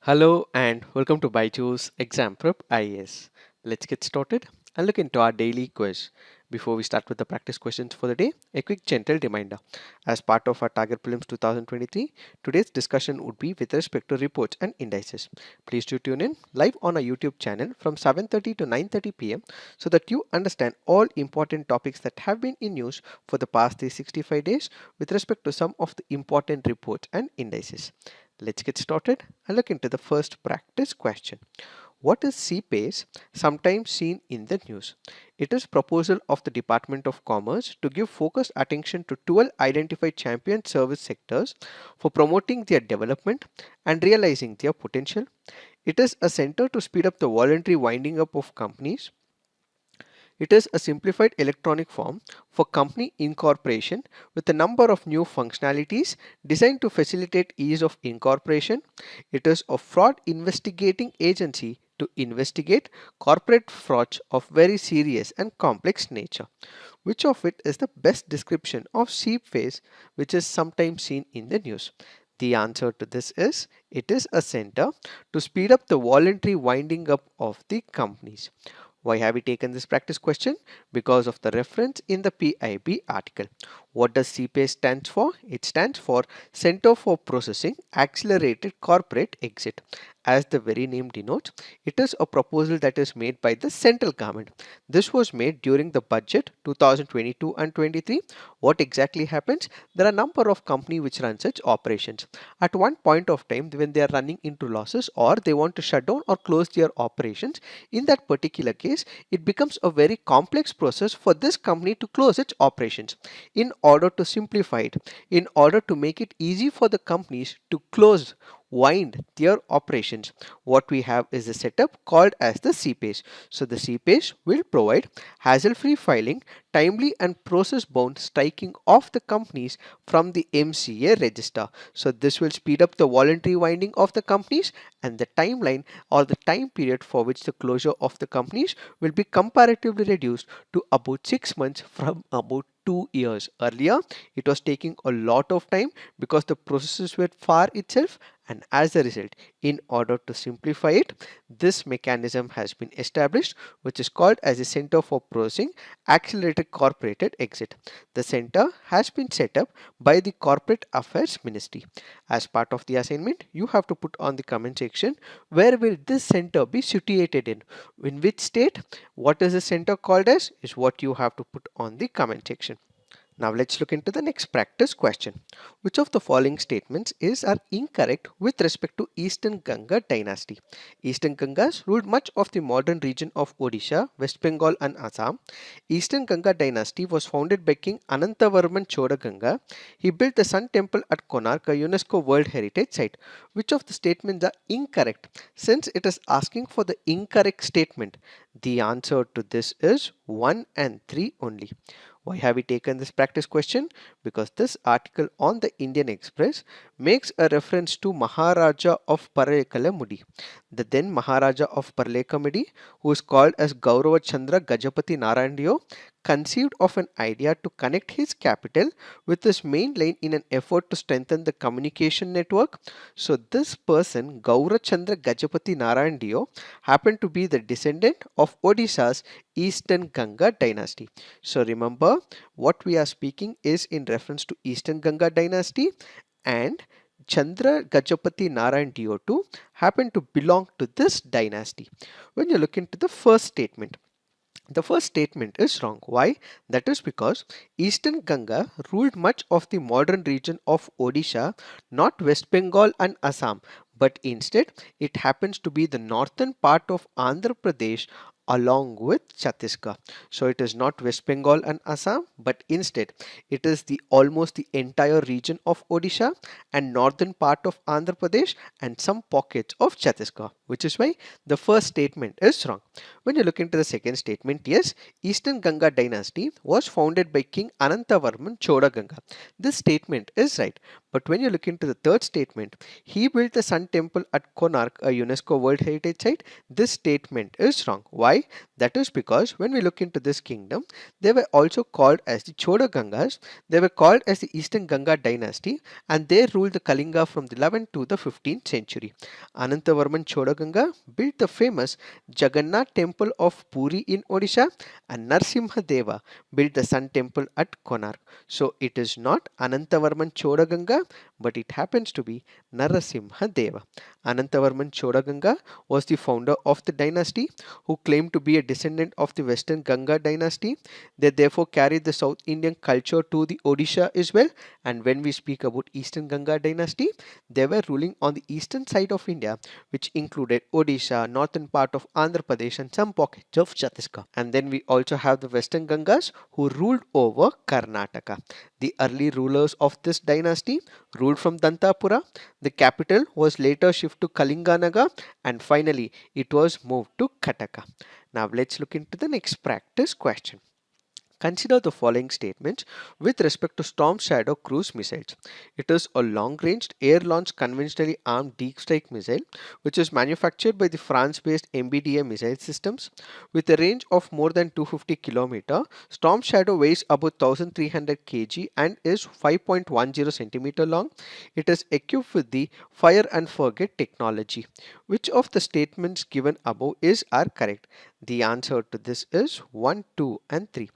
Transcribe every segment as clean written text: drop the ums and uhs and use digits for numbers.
Hello and welcome to Byjus Exam Prep IAS. Let's get started and look into our daily quiz. Before we start with the practice questions for the day, a quick gentle reminder. As part of our Target Prelims 2023, today's discussion would be with respect to reports and indices. Please do tune in live on our YouTube channel from 7:30 to 9:30 p.m. so that you understand all important topics that have been in news for the past 365 days with respect to some of the important reports and indices. Let's get started and look into the first practice question. What is CPACE, sometimes seen in the news? It is proposal of the Department of Commerce to give focused attention to 12 identified champion service sectors for promoting their development and realizing their potential. It is a center to speed up the voluntary winding up of companies. It is a simplified electronic form for company incorporation with a number of new functionalities designed to facilitate ease of incorporation. It is a fraud investigating agency to investigate corporate frauds of very serious and complex nature. Which of it is the best description of CPACE, which is sometimes seen in the news? The answer to this is it is a center to speed up the voluntary winding up of the companies. Why have we taken this practice question? Because of the reference in the PIB article. What does CPA stands for? It stands for Center for Processing Accelerated Corporate Exit. As the very name denotes, it is a proposal that is made by the central government. This was made during the budget 2022 and 23. What exactly happens? There are a number of companies which run such operations. At one point of time, when they are running into losses or they want to shut down or close their operations, in that particular case, it becomes a very complex process for this company to close its operations. In order to simplify it, in order to make it easy for the companies to wind their operations, what we have is a setup called as the CPACE. So the CPACE will provide hassle-free filing, timely and process-bound striking of the companies from the MCA register. So this will speed up the voluntary winding of the companies, and the timeline or the time period for which the closure of the companies will be comparatively reduced to about 6 months from about 2 years. Earlier, it was taking a lot of time because the processes were far itself, and as a result, in order to simplify it, this mechanism has been established, which is called as a Center for Processing Accelerated Corporate Exit. The center has been set up by the Corporate Affairs Ministry. As part of the assignment, you have to put on the comment section where will this center be situated in which state, what is the center called as, is what you have to put on the comment section. Now let's look into the next practice question. Which of the following statements are incorrect with respect to Eastern Ganga dynasty? Eastern Gangas ruled much of the modern region of Odisha, West Bengal and Assam. Eastern Ganga dynasty was founded by King Anantavarman Chodaganga. He built the Sun Temple at Konark, a UNESCO World Heritage Site. Which of the statements are incorrect? Since it is asking for the incorrect statement, the answer to this is 1 and 3 only. Why have we taken this practice question? Because this article on the Indian Express makes a reference to Maharaja of Paralekamudi. The then Maharaja of Paralekamudi, who is called as Gaurava Chandra Gajapati Narayan, conceived of an idea to connect his capital with his main line in an effort to strengthen the communication network. So this person, Gaurava Chandra Gajapati Narayan, happened to be the descendant of Odisha's Eastern Ganga dynasty. So remember, what we are speaking is in reference to Eastern Ganga dynasty, and Chandra Gajapati Narayan Dio happened to belong to this dynasty. When you look into the first statement, the first statement is wrong. Why? That is because Eastern Ganga ruled much of the modern region of Odisha, not West Bengal and Assam, but instead it happens to be the northern part of Andhra Pradesh along with Chhattisgarh. So it is not West Bengal and Assam, but instead it is the almost the entire region of Odisha and northern part of Andhra Pradesh and some pockets of Chhattisgarh, which is why the first statement is wrong. When you look into the second statement, yes, Eastern Ganga dynasty was founded by King Anantavarman Chodaganga. This statement is right. But when you look into the third statement, he built the Sun Temple at Konark, a UNESCO World Heritage Site. This statement is wrong. Why? That is because when we look into this kingdom, they were also called as the Choda Gangas. They were called as the Eastern Ganga dynasty, and they ruled the Kalinga from the 11th to the 15th century. Anantavarman Chodaganga built the famous Jagannath temple of Puri in Odisha, and Narsimha Deva built the Sun temple at Konark. So it is not Anantavarman Chodaganga, but it happens to be Narasimha Deva. Anantavarman Chodaganga was the founder of the dynasty who claimed to be a descendant of the Western Ganga dynasty. They therefore carried the South Indian culture to the Odisha as well. And when we speak about Eastern Ganga dynasty, they were ruling on the eastern side of India, which included Odisha, northern part of Andhra Pradesh, and some pockets of Chhattisgarh. And then we also have the Western Gangas who ruled over Karnataka. The early rulers of this dynasty ruled from Dantapura. The capital was later shifted to Kalinganaga, and finally it was moved to Kataka. Now let's look into the next practice question. Consider the following statements with respect to Storm Shadow cruise missiles. It is a long-ranged air-launched conventionally armed deep strike missile which is manufactured by the France-based MBDA missile systems. With a range of more than 250 km, Storm Shadow weighs about 1300 kg and is 5.10 cm long. It is equipped with the fire and forget technology. Which of the statements given above are correct? The answer to this is 1, 2 and 3.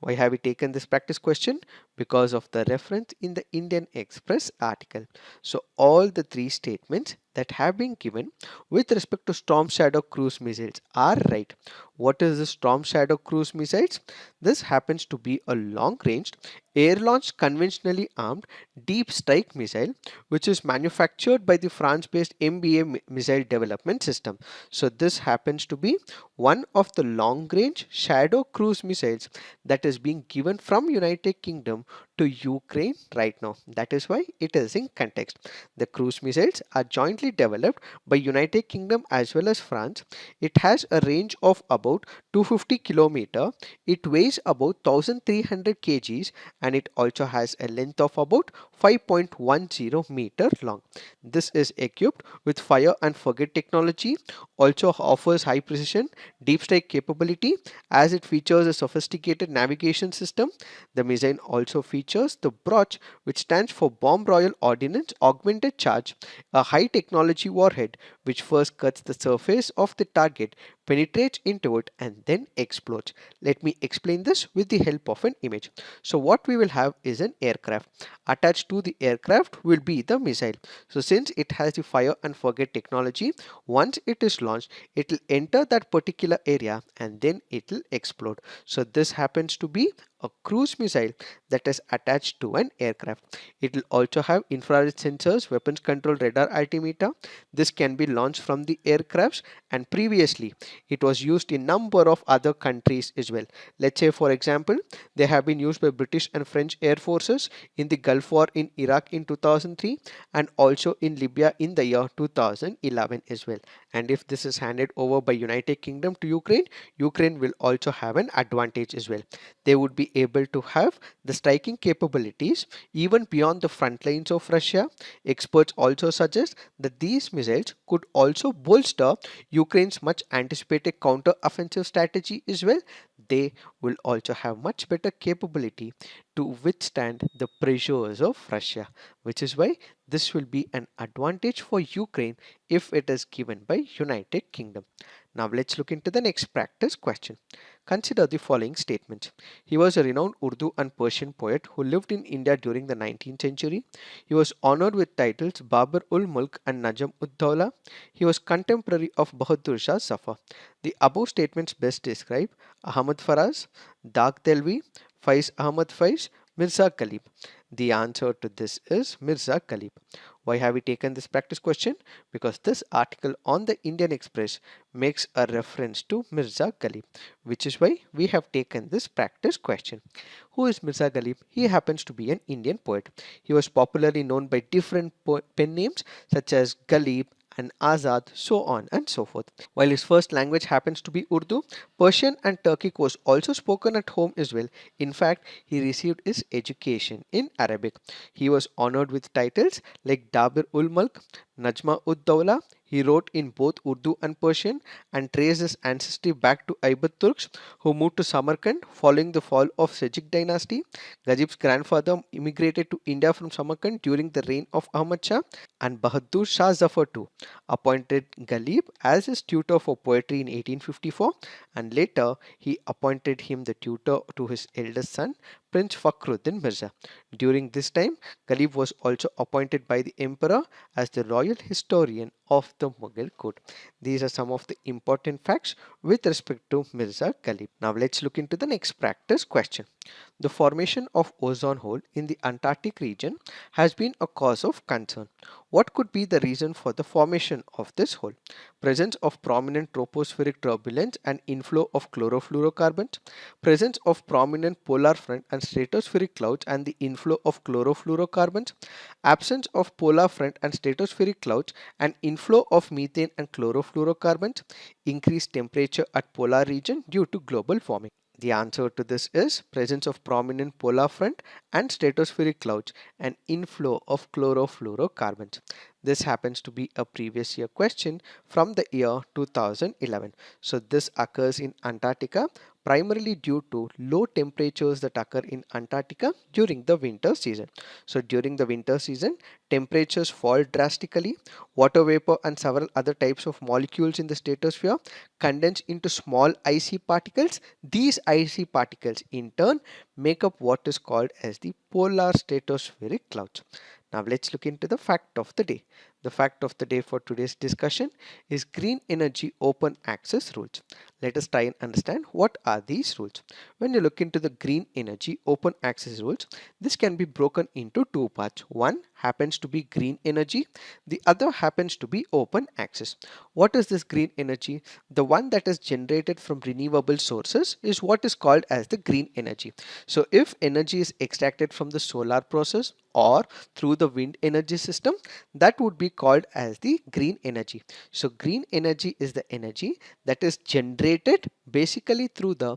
Why have we taken this practice question? Because of the reference in the Indian Express article. So all the three statements that have been given with respect to Storm Shadow cruise missiles are right. What is the Storm Shadow cruise missiles? This happens to be a long-ranged, air-launched, conventionally armed deep strike missile which is manufactured by the France-based MBA missile development system. So this happens to be one of the long-range Shadow cruise missiles that is being given from United Kingdom to Ukraine right now. That is why it is in context. The cruise missiles are jointly developed by United Kingdom as well as France. It has a range of about 250 km. It weighs about 1300 kgs and it also has a length of about 5.10 meter long. This is equipped with fire and forget technology, also offers high precision deep strike capability as it features a sophisticated navigation system. The missile also features the BROCH, which stands for Bomb Royal Ordnance Augmented Charge, a high technology warhead which first cuts the surface of the target, penetrates into it and then explodes. Let me explain this with the help of an image. So what we will have is an aircraft. Attached to the aircraft will be the missile. So since it has the fire and forget technology, once it is launched, it will enter that particular area and then it will explode. So this happens to be a cruise missile that is attached to an aircraft. It will also have infrared sensors, weapons control radar altimeter. This can be launched from the aircrafts, and previously it was used in number of other countries as well. Let's say for example, they have been used by British and French air forces in the Gulf War in Iraq in 2003 and also in Libya in the year 2011 as well. And if this is handed over by United Kingdom to Ukraine, Ukraine will also have an advantage as well. They would be able to have the striking capabilities even beyond the front lines of Russia. Experts also suggest that these missiles could also bolster Ukraine's much anticipated counter-offensive strategy as well. They will also have much better capability to withstand the pressures of Russia, which is why this will be an advantage for Ukraine if it is given by United Kingdom. Now let's look into the next practice question. Consider the following statements. He was a renowned Urdu and Persian poet who lived in India during the 19th century. He was honored with titles Dabir-ul-Mulk and Najm-ud-Dawla. He was contemporary of Bahadur Shah Zafar. The above statements best describe Ahmad Faraz, Dag Delvi, Faiz Ahmad Faiz, Mirza Ghalib. The answer to this is Mirza Ghalib. Why have we taken this practice question? Because this article on the Indian Express makes a reference to Mirza Ghalib, which is why we have taken this practice question. Who is Mirza Ghalib? He happens to be an Indian poet. He was popularly known by different pen names such as Ghalib and Azad, so on and so forth. While his first language happens to be Urdu, Persian and Turkic was also spoken at home as well. In fact, he received his education in Arabic. He was honored with titles like Dabir-ul-Mulk, Najma-ud-Dawla, he wrote in both Urdu and Persian and traced his ancestry back to Aibad Turks who moved to Samarkand following the fall of Seljuk dynasty. Gazib's grandfather immigrated to India from Samarkand during the reign of Ahmad Shah, and Bahadur Shah Zafar too appointed Ghalib as his tutor for poetry in 1854, and later he appointed him the tutor to his eldest son Prince Fakhruddin Mirza. During this time, Ghalib was also appointed by the emperor as the royal historian of the Mughal court. These are some of the important facts with respect to Mirza Ghalib. Now let's look into the next practice question. The formation of ozone hole in the Antarctic region has been a cause of concern. What could be the reason for the formation of this hole? Presence of prominent tropospheric turbulence and inflow of chlorofluorocarbons, presence of prominent polar front and stratospheric clouds and the inflow of chlorofluorocarbons, absence of polar front and stratospheric clouds and inflow of methane and chlorofluorocarbons, increased temperature at polar region due to global warming. The answer to this is presence of prominent polar front and stratospheric clouds and inflow of chlorofluorocarbons. This happens to be a previous year question from the year 2011. So this occurs in Antarctica primarily due to low temperatures that occur in Antarctica during the winter season. So during the winter season, temperatures fall drastically. Water vapor and several other types of molecules in the stratosphere condense into small icy particles. These icy particles in turn make up what is called as the polar stratospheric clouds. Now let's look into the fact of the day. The fact of the day for today's discussion is green energy open access rules. Let us try and understand what are these rules. When you look into the green energy open access rules, this can be broken into two parts. One happens to be green energy, the other happens to be open access. What is this green energy? The one that is generated from renewable sources is what is called as the green energy. So if energy is extracted from the solar process or through the wind energy system, that would be called as the green energy. So green energy is the energy that is generated basically through the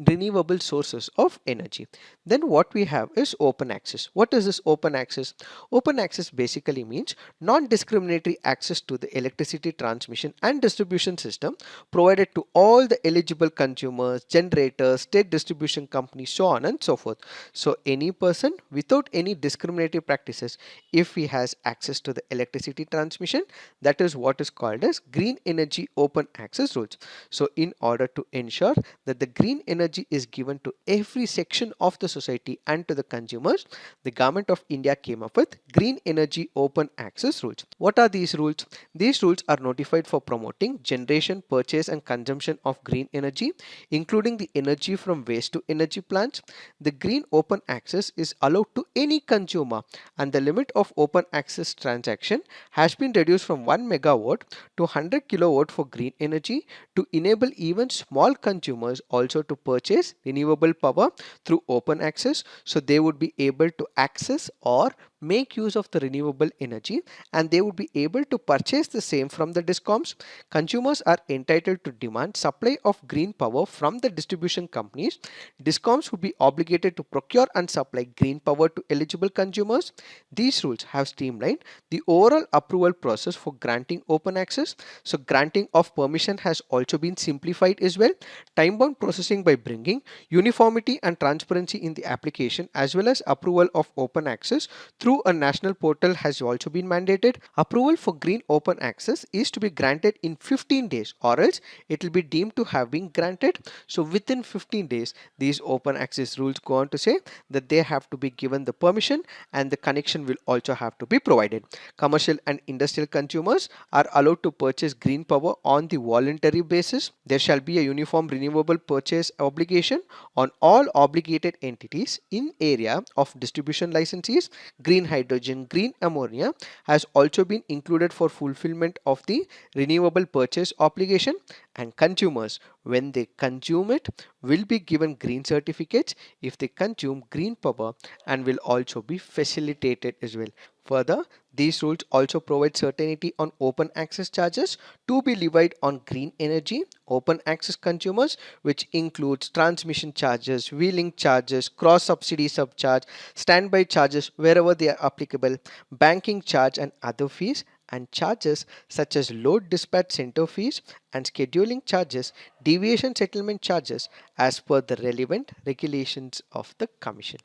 renewable sources of energy. Then what we have is open access. What is this open access? Open access basically means non-discriminatory access to the electricity transmission and distribution system provided to all the eligible consumers, generators, state distribution companies, so on and so forth. So any person without any discriminatory practices, if he has access to the electricity transmission, that is what is called as green energy open access rules. So in order to ensure that the green energy is given to every section of the society and to the consumers, the government of India came up with green energy open access rules. What are these rules? These rules are notified for promoting generation, purchase and consumption of green energy, including the energy from waste to energy plants. The green open access is allowed to any consumer, and the limit of open access transaction has been reduced from 1 megawatt to 100 kilowatt for green energy to enable even small consumers also to purchase renewable power through open access, so they would be able to access or make use of the renewable energy and they would be able to purchase the same from the discoms. Consumers are entitled to demand supply of green power from the distribution companies. Discoms would be obligated to procure and supply green power to eligible consumers. These rules have streamlined the overall approval process for granting open access. So granting of permission has also been simplified as well. Time-bound processing by bringing uniformity and transparency in the application as well as approval of open access through a national portal has also been mandated. Approval for green open access is to be granted in 15 days or else it will be deemed to have been granted. So within 15 days, these open access rules go on to say that they have to be given the permission and the connection will also have to be provided. Commercial and industrial consumers are allowed to purchase green power on the voluntary basis. There shall be a uniform renewable purchase obligation on all obligated entities in area of distribution licensees. Green hydrogen, green ammonia has also been included for fulfillment of the renewable purchase obligation, and consumers, when they consume it, will be given green certificates if they consume green power and will also be facilitated as well. Further, these rules also provide certainty on open access charges to be levied on green energy open access consumers, which includes transmission charges, wheeling charges, cross subsidy subcharge, standby charges wherever they are applicable, banking charge and other fees, and charges such as load dispatch center fees and scheduling charges, deviation settlement charges as per the relevant regulations of the Commission.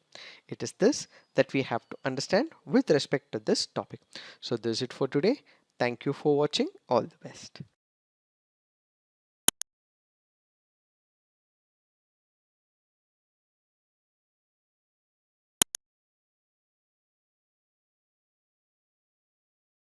It is this that we have to understand with respect to this topic. So this is it for today. Thank you for watching. All the best.